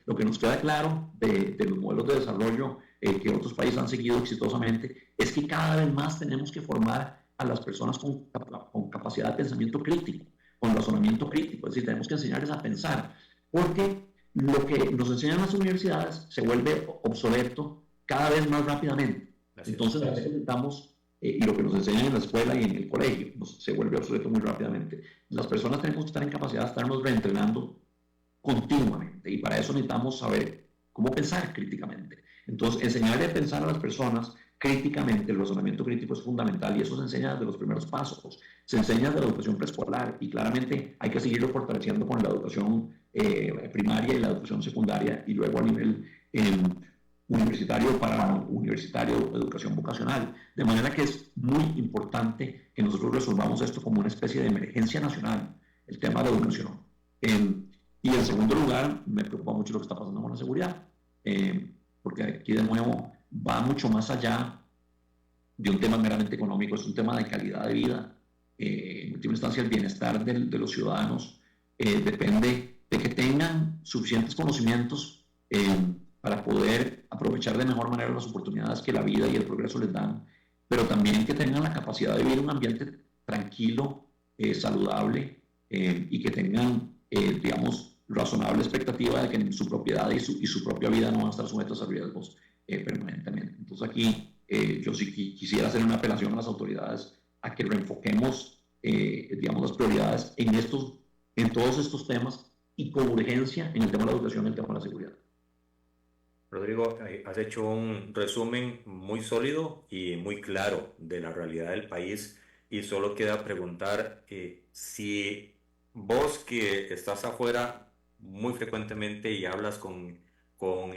Lo que nos queda claro de los modelos de desarrollo que otros países han seguido exitosamente es que cada vez más tenemos que formar a las personas con capacidad de pensamiento crítico, con razonamiento crítico. Es decir, tenemos que enseñarles a pensar, porque lo que nos enseñan las universidades se vuelve obsoleto cada vez más rápidamente. Entonces necesitamos, y lo que nos enseñan en la escuela y en el colegio se vuelve obsoleto muy rápidamente. Las personas tenemos que estar en capacidad de estarnos reentrenando continuamente, y para eso necesitamos saber cómo pensar críticamente. Entonces, enseñarle a pensar a las personas críticamente, el razonamiento crítico es fundamental, y eso se enseña desde los primeros pasos, se enseña desde la educación preescolar, y claramente hay que seguirlo fortaleciendo con la educación primaria y la educación secundaria, y luego a nivel universitario, para universitario, educación vocacional. De manera que es muy importante que nosotros resolvamos esto como una especie de emergencia nacional, el tema de la educación. Y en segundo lugar, me preocupa mucho lo que está pasando con la seguridad, porque aquí de nuevo va mucho más allá de un tema meramente económico, es un tema de calidad de vida. En última instancia, el bienestar de los ciudadanos depende de que tengan suficientes conocimientos para poder aprovechar de mejor manera las oportunidades que la vida y el progreso les dan, pero también que tengan la capacidad de vivir un ambiente tranquilo, saludable, y que tengan, digamos, razonable expectativa de que su propiedad y su propia vida no van a estar sujetos a riesgos permanentemente. Entonces aquí yo sí quisiera hacer una apelación a las autoridades a que reenfoquemos, digamos, las prioridades en todos estos temas, y con urgencia en el tema de la educación y el tema de la seguridad. Rodrigo, has hecho un resumen muy sólido y muy claro de la realidad del país, y solo queda preguntar si vos, que estás afuera muy frecuentemente y hablas con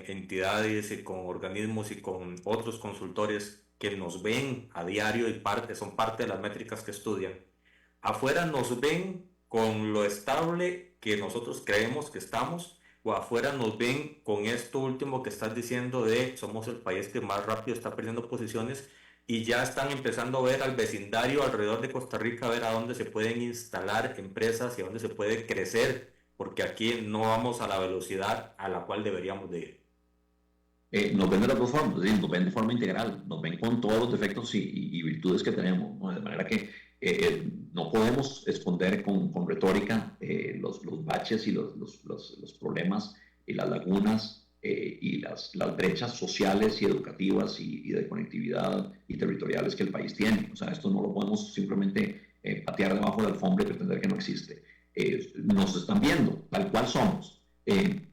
entidades y con organismos y con otros consultores que nos ven a diario y son parte de las métricas que estudian, afuera nos ven con lo estable que nosotros creemos que estamos, o afuera nos ven con esto último que estás diciendo de somos el país que más rápido está perdiendo posiciones, y ya están empezando a ver al vecindario alrededor de Costa Rica, a ver a dónde se pueden instalar empresas y a dónde se puede crecer, porque aquí no vamos a la velocidad a la cual deberíamos de ir. Nos ven de las dos formas, es decir, nos ven de forma integral, nos ven con todos los defectos y virtudes que tenemos, ¿no? De manera que no podemos esconder con retórica los baches y los problemas y las lagunas y las brechas sociales y educativas y de conectividad y territoriales que el país tiene. O sea, esto no lo podemos simplemente patear debajo de la alfombra y pretender que no existe. Nos están viendo tal cual somos.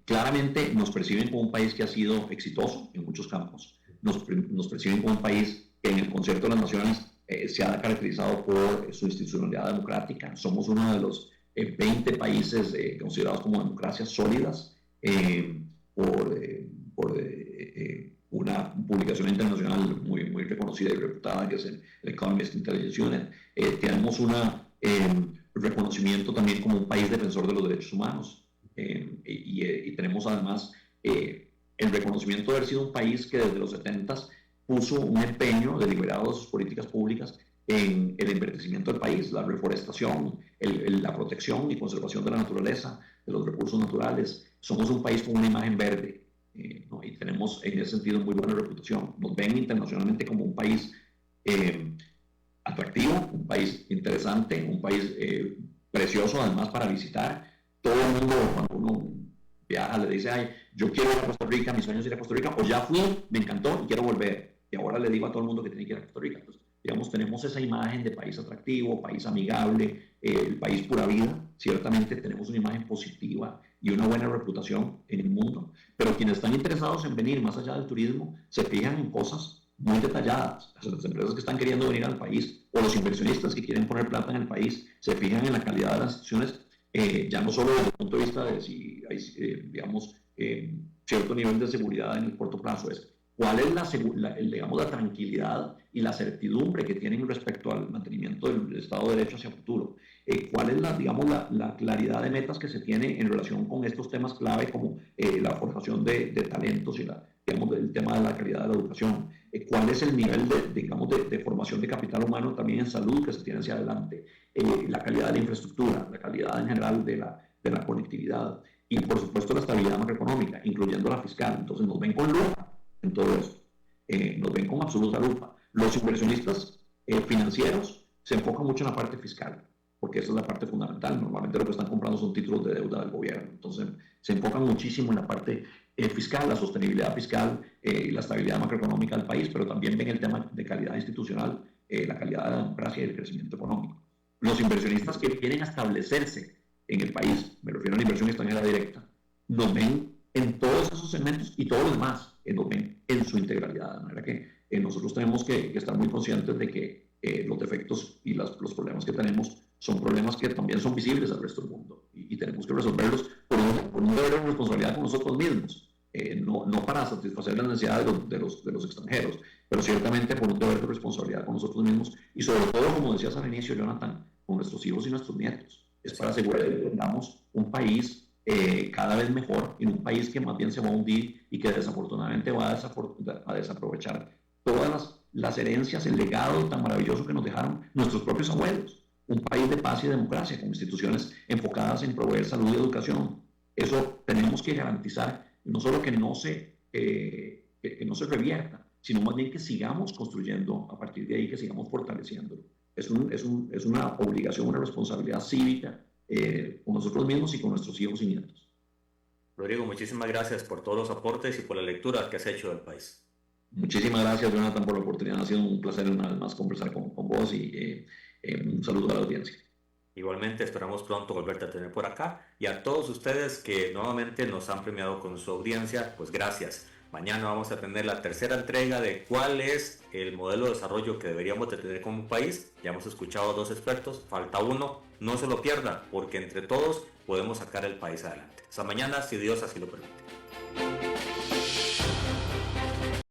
Claramente nos perciben como un país que ha sido exitoso en muchos campos. Nos perciben como un país que en el concierto de las naciones se ha caracterizado por su institucionalidad democrática. Somos uno de los 20 países considerados como democracias sólidas, por un conocida y reputada, que es el Economist Intelligence Unit. Tenemos un reconocimiento también como un país defensor de los derechos humanos. Y tenemos además el reconocimiento de haber sido un país que desde los 70s puso un empeño deliberado de sus políticas públicas en el enverdecimiento del país, la reforestación, la protección y conservación de la naturaleza, de los recursos naturales. Somos un país con una imagen verde, ¿no? Y tenemos en ese sentido muy buena reputación. Nos ven internacionalmente como un país atractivo, un país interesante, un país precioso además para visitar. Todo el mundo, cuando uno viaja, le dice, ay, yo quiero ir a Costa Rica, mi sueño es ir a Costa Rica, o ya fui, me encantó y quiero volver. Y ahora le digo a todo el mundo que tiene que ir a Costa Rica. Entonces, digamos, tenemos esa imagen de país atractivo, país amigable, el país pura vida. Ciertamente tenemos una imagen positiva y una buena reputación en el mundo, pero quienes están interesados en venir más allá del turismo se fijan en cosas muy detalladas. O sea, las empresas que están queriendo venir al país o los inversionistas que quieren poner plata en el país se fijan en la calidad de las instituciones, ya no solo desde el punto de vista de si hay, digamos, cierto nivel de seguridad en el corto plazo, es cuál es digamos, la tranquilidad y la certidumbre que tienen respecto al mantenimiento del Estado de Derecho hacia futuro. ¿Cuál es la claridad de metas que se tiene en relación con estos temas clave como la formación de talentos y digamos, el tema de la calidad de la educación? ¿Cuál es el nivel de formación de capital humano también en salud que se tiene hacia adelante? La calidad de la infraestructura, la calidad en general de la conectividad y, por supuesto, la estabilidad macroeconómica, incluyendo la fiscal. Entonces, nos ven con lupa en todo esto. Nos ven con absoluta lupa. Los inversionistas financieros se enfocan mucho en la parte fiscal, porque esa es la parte fundamental. Normalmente lo que están comprando son títulos de deuda del gobierno. Entonces, se enfocan muchísimo en la parte fiscal, la sostenibilidad fiscal y la estabilidad macroeconómica del país, pero también ven el tema de calidad institucional, la calidad de la democracia y el crecimiento económico. Los inversionistas que quieren establecerse en el país, me refiero a la inversión extranjera directa, nos ven en todos esos segmentos y todos los demás, nos ven en su integralidad. De manera que nosotros tenemos que estar muy conscientes de que los defectos y los problemas que tenemos son problemas que también son visibles al resto del mundo y tenemos que resolverlos por un deber de responsabilidad con nosotros mismos, no para satisfacer las necesidades de los extranjeros, pero ciertamente por un deber de responsabilidad con nosotros mismos y sobre todo, como decías al inicio, Jonathan, con nuestros hijos y nuestros nietos. Es para asegurar que tengamos un país cada vez mejor, en un país que más bien se va a hundir y que desafortunadamente va a desaprovechar todas las herencias, el legado tan maravilloso que nos dejaron nuestros propios abuelos. Un país de paz y democracia, con instituciones enfocadas en proveer salud y educación. Eso tenemos que garantizar, no solo que no se revierta, sino más bien que sigamos construyendo a partir de ahí, que sigamos fortaleciéndolo. Es una obligación, una responsabilidad cívica con nosotros mismos y con nuestros hijos y nietos. Rodrigo, muchísimas gracias por todos los aportes y por la lectura que has hecho del país. Muchísimas gracias, Jonathan, por la oportunidad. Ha sido un placer una vez más conversar con vos y un saludo a la audiencia. Igualmente esperamos pronto volverte a tener por acá y a todos ustedes que nuevamente nos han premiado con su audiencia, pues gracias. Mañana vamos a tener la tercera entrega de cuál es el modelo de desarrollo que deberíamos de tener como país. Ya hemos escuchado a 2 expertos, falta uno, no se lo pierdan porque entre todos podemos sacar el país adelante. Hasta mañana, si Dios así lo permite.